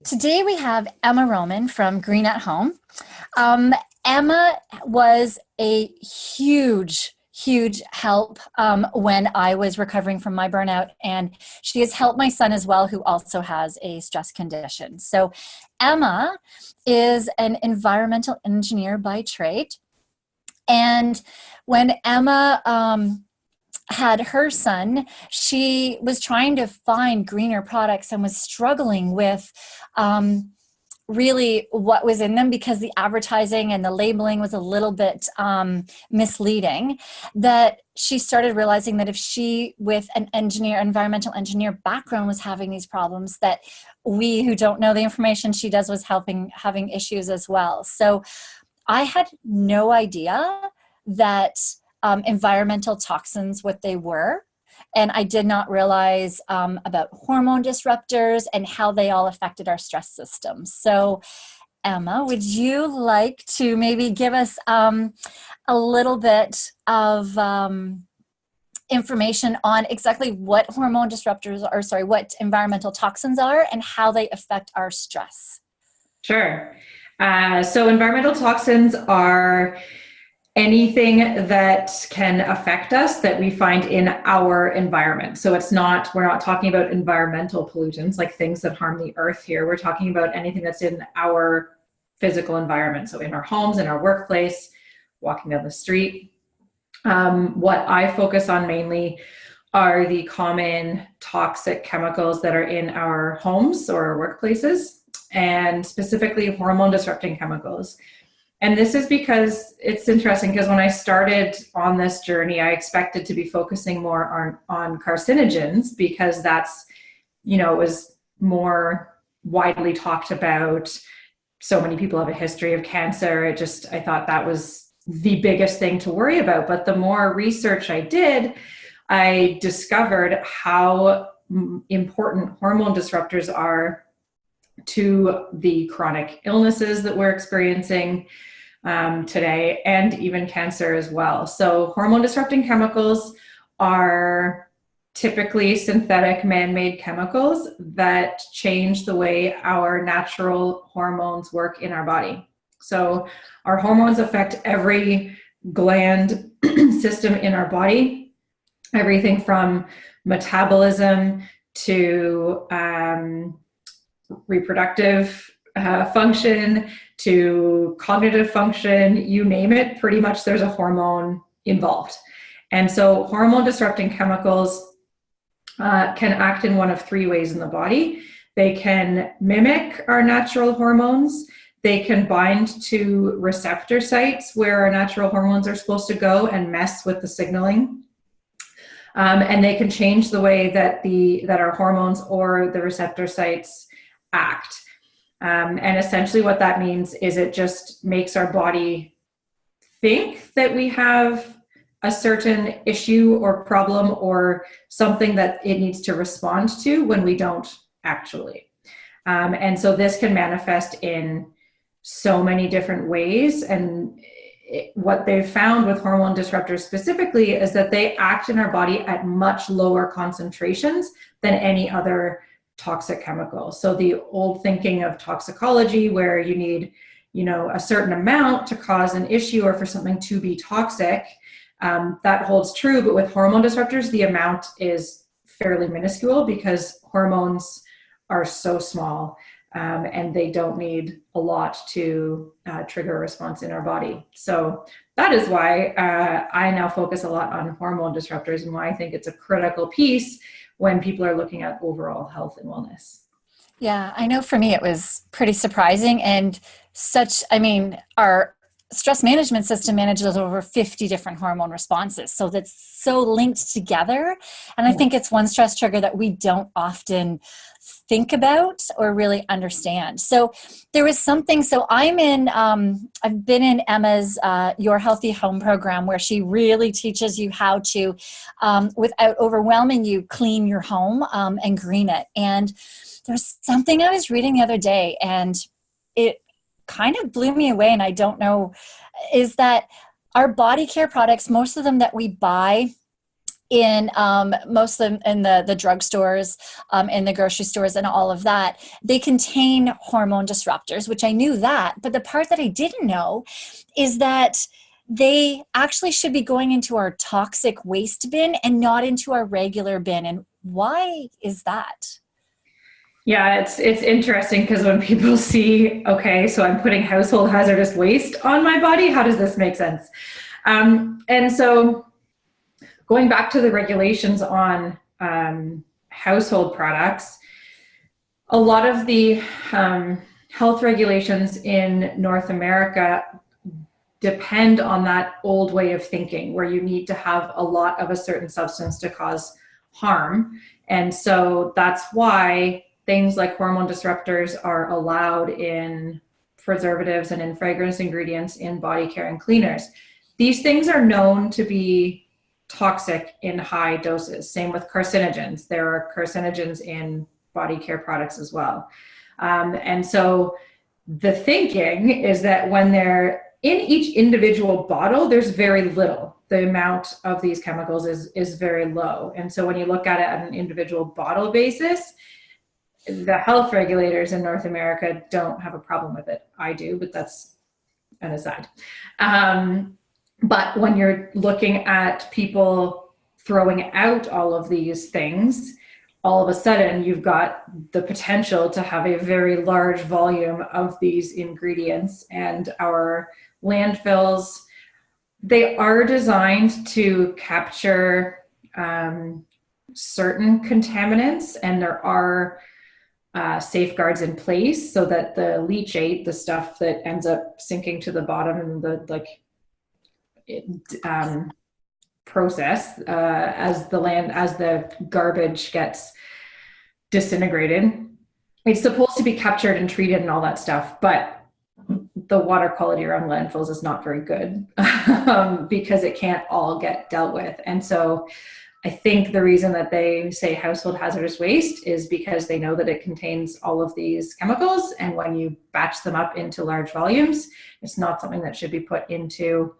Today we have Emma Roman from Green at Home. Emma was a huge help when I was recovering from my burnout, and she has helped my son as well, who also has a stress condition. So Emma is an environmental engineer by trade, and when Emma had her son, she was trying to find greener products and was struggling with really what was in them because the advertising and the labeling was a little bit misleading. That she started realizing that if she, with an environmental engineer background, was having these problems, that we who don't know the information she does was having issues as well. So I had no idea that environmental toxins, what they were. And I did not realize about hormone disruptors and how they all affected our stress system. So, Emma, would you like to maybe give us a little bit of information on exactly what hormone disruptors are, what environmental toxins are and how they affect our stress? Sure. So environmental toxins are anything that can affect us that we find in our environment. So we're not talking about environmental pollutants, like things that harm the earth here. We're talking about anything that's in our physical environment. So in our homes, in our workplace, walking down the street. What I focus on mainly are the common toxic chemicals that are in our homes or our workplaces, and specifically hormone disrupting chemicals. And this is because it's interesting, because when I started on this journey, I expected to be focusing more on carcinogens, because that's, it was more widely talked about. So many people have a history of cancer. I thought that was the biggest thing to worry about. But the more research I did, I discovered how important hormone disruptors are to the chronic illnesses that we're experiencing today, and even cancer as well. So hormone disrupting chemicals are typically synthetic man-made chemicals that change the way our natural hormones work in our body. So our hormones affect every gland system in our body, everything from metabolism to reproductive function to cognitive function, you name it, pretty much there's a hormone involved. And so hormone disrupting chemicals can act in one of three ways in the body. They can mimic our natural hormones. They can bind to receptor sites where our natural hormones are supposed to go and mess with the signaling. And they can change the way that our hormones or the receptor sites act. And essentially what that means is it just makes our body think that we have a certain issue or problem or something that it needs to respond to when we don't actually. And so this can manifest in so many different ways. And what they've found with hormone disruptors specifically is that they act in our body at much lower concentrations than any other toxic chemical. So the old thinking of toxicology, where you need, a certain amount to cause an issue or for something to be toxic, that holds true. But with hormone disruptors, the amount is fairly minuscule because hormones are so small, and they don't need a lot to trigger a response in our body. So that is why I now focus a lot on hormone disruptors, and why I think it's a critical piece when people are looking at overall health and wellness. Yeah, I know for me it was pretty surprising, and our stress management system manages over 50 different hormone responses. So that's so linked together. And I think it's one stress trigger that we don't often think about or really understand. So there was something, I've been in Emma's Your Healthy Home program, where she really teaches you how to, without overwhelming you, clean your home and green it. And there's something I was reading the other day, and it kind of blew me away, and I don't know, is that our body care products, most of them that we buy in most of them in the drugstores, in the grocery stores and all of that, they contain hormone disruptors, which I knew that. But the part that I didn't know is that they actually should be going into our toxic waste bin and not into our regular bin. And why is that? Yeah, it's interesting because when people see, okay, so I'm putting household hazardous waste on my body, how does this make sense? And so going back to the regulations on household products, a lot of the health regulations in North America depend on that old way of thinking where you need to have a lot of a certain substance to cause harm. And so that's why things like hormone disruptors are allowed in preservatives and in fragrance ingredients in body care and cleaners. These things are known to be toxic in high doses. Same with carcinogens. There are carcinogens in body care products as well. And so the thinking is that when they're in each individual bottle, there's very little. The amount of these chemicals is very low. And so when you look at it at an individual bottle basis, the health regulators in North America don't have a problem with it. I do, but that's an aside. But when you're looking at people throwing out all of these things, all of a sudden you've got the potential to have a very large volume of these ingredients. And our landfills, they are designed to capture certain contaminants, and there are safeguards in place so that the leachate, the stuff that ends up sinking to the bottom and the process as the garbage gets disintegrated, it's supposed to be captured and treated and all that stuff, but the water quality around landfills is not very good because it can't all get dealt with. And so I think the reason that they say household hazardous waste is because they know that it contains all of these chemicals, and when you batch them up into large volumes, it's not something that should be put into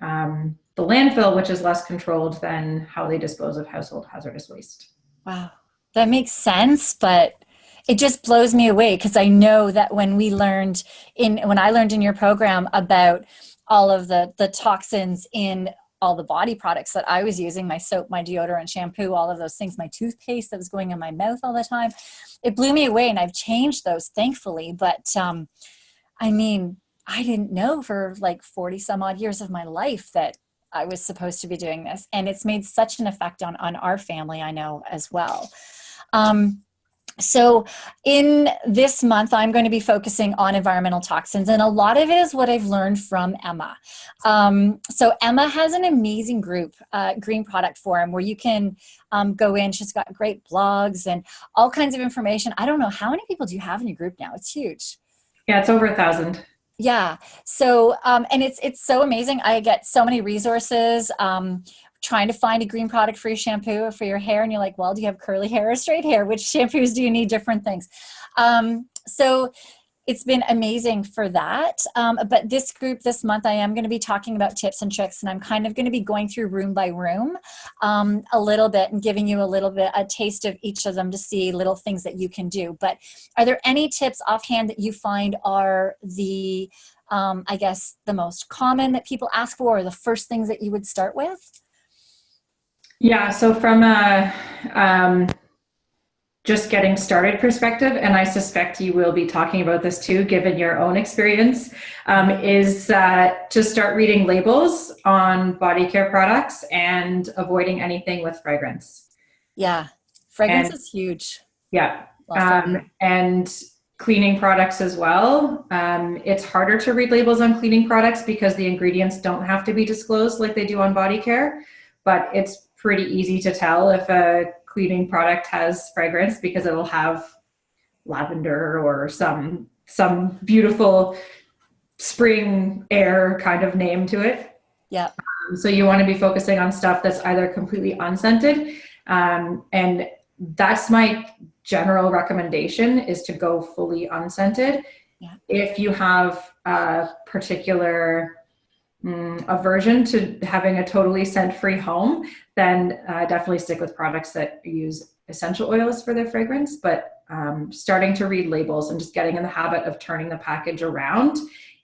the landfill, which is less controlled than how they dispose of household hazardous waste. Wow, that makes sense, but it just blows me away because I know that when I learned in your program about all of the toxins in all the body products that I was using, my soap, my deodorant, shampoo, all of those things, my toothpaste that was going in my mouth all the time, it blew me away, and I've changed those thankfully. But I mean, I didn't know for like 40 some odd years of my life that I was supposed to be doing this. And it's made such an effect on our family, I know as well. So in this month, I'm going to be focusing on environmental toxins, and a lot of it is what I've learned from Emma. So Emma has an amazing group, Green Product Forum, where you can go in. She's got great blogs and all kinds of information. I don't know, how many people do you have in your group now? It's huge. Yeah, it's over 1,000. Yeah. So, and it's so amazing. I get so many resources, trying to find a green product for your shampoo or for your hair. And you're like, well, do you have curly hair or straight hair? Which shampoos do you need? Different things. So it's been amazing for that. But this group this month, I am going to be talking about tips and tricks, and I'm kind of going to be going through room by room a little bit and giving you a taste of each of them to see little things that you can do. But are there any tips offhand that you find are the, I guess, the most common that people ask for, or the first things that you would start with? Yeah, so from a just getting started perspective, and I suspect you will be talking about this too, given your own experience, is to start reading labels on body care products and avoiding anything with fragrance. Yeah, fragrance is huge. Yeah, and cleaning products as well. It's harder to read labels on cleaning products because the ingredients don't have to be disclosed like they do on body care, but it's pretty easy to tell if a cleaning product has fragrance because it'll have lavender or some beautiful spring air kind of name to it. Yeah. So you want to be focusing on stuff that's either completely unscented, and that's my general recommendation, is to go fully unscented. Yeah. If you have a particular aversion to having a totally scent-free home, then definitely stick with products that use essential oils for their fragrance. But starting to read labels and just getting in the habit of turning the package around,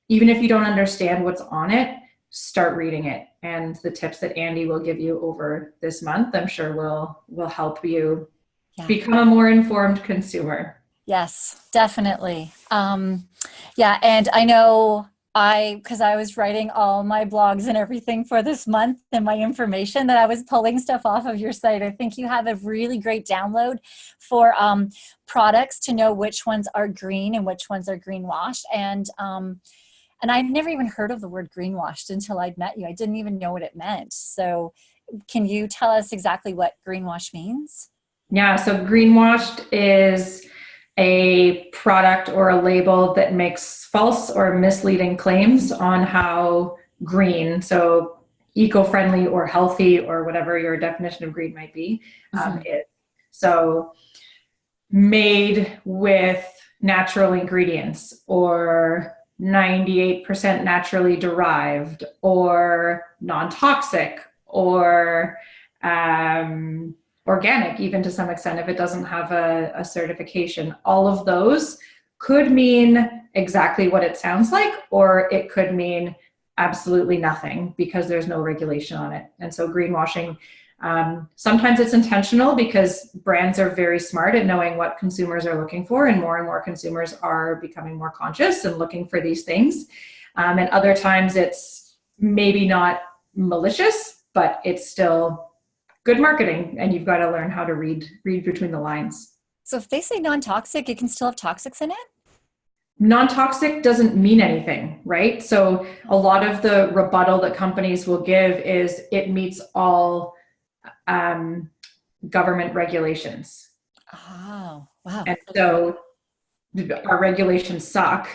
even if you don't understand what's on it, start reading it. And the tips that Andi will give you over this month, I'm sure will help you become a more informed consumer. Yes, definitely. Yeah, and I know because I was writing all my blogs and everything for this month and my information, that I was pulling stuff off of your site. I think you have a really great download for products to know which ones are green and which ones are greenwashed. And I'd never even heard of the word greenwashed until I'd met you. I didn't even know what it meant. So can you tell us exactly what greenwash means? Yeah, so greenwashed is a product or a label that makes false or misleading claims on how green, so eco-friendly or healthy or whatever your definition of green might be, is. So made with natural ingredients, or 98% naturally derived, or non-toxic, or organic, even to some extent, if it doesn't have a certification. All of those could mean exactly what it sounds like, or it could mean absolutely nothing because there's no regulation on it. And so greenwashing, sometimes it's intentional because brands are very smart at knowing what consumers are looking for, and more consumers are becoming more conscious and looking for these things. And other times it's maybe not malicious, but it's still good marketing, and you've got to learn how to read between the lines. So if they say non-toxic, it can still have toxics in it? Non-toxic doesn't mean anything, right? So a lot of the rebuttal that companies will give is it meets all government regulations. Oh, wow. And so our regulations suck.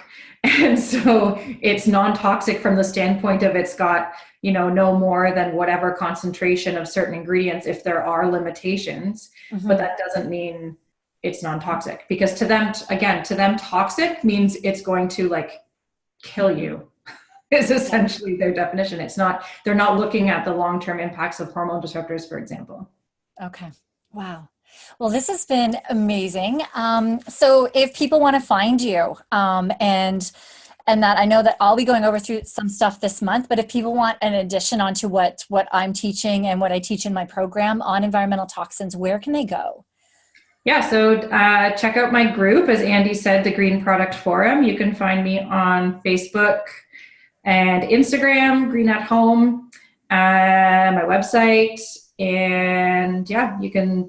And so it's non-toxic from the standpoint of it's got, no more than whatever concentration of certain ingredients if there are limitations. But that doesn't mean it's non-toxic, because to them, toxic means it's going to kill you is essentially their definition. They're not looking at the long-term impacts of hormone disruptors, for example. Okay. Wow. Well, this has been amazing. So if people want to find you, and that I know that I'll be going over through some stuff this month, but if people want an addition onto what I'm teaching and what I teach in my program on environmental toxins, where can they go? Yeah, so check out my group, as Andi said, the Green Product Forum. You can find me on Facebook and Instagram, Green at Home, my website, and yeah,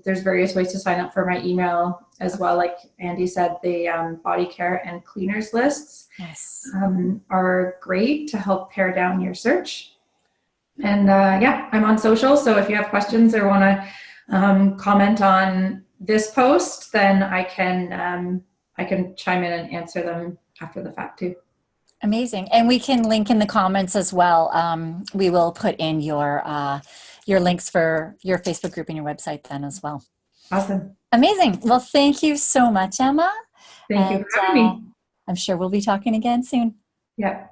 there's various ways to sign up for my email as well. Like Andi said, the body care and cleaners lists are great to help pare down your search. And I'm on social, so if you have questions or want to comment on this post, then I can chime in and answer them after the fact too. Amazing. And we can link in the comments as well. We will put in your links for your Facebook group and your website then as well. Awesome. Amazing. Well, thank you so much, Emma. Thank you for having me. I'm sure we'll be talking again soon. Yeah.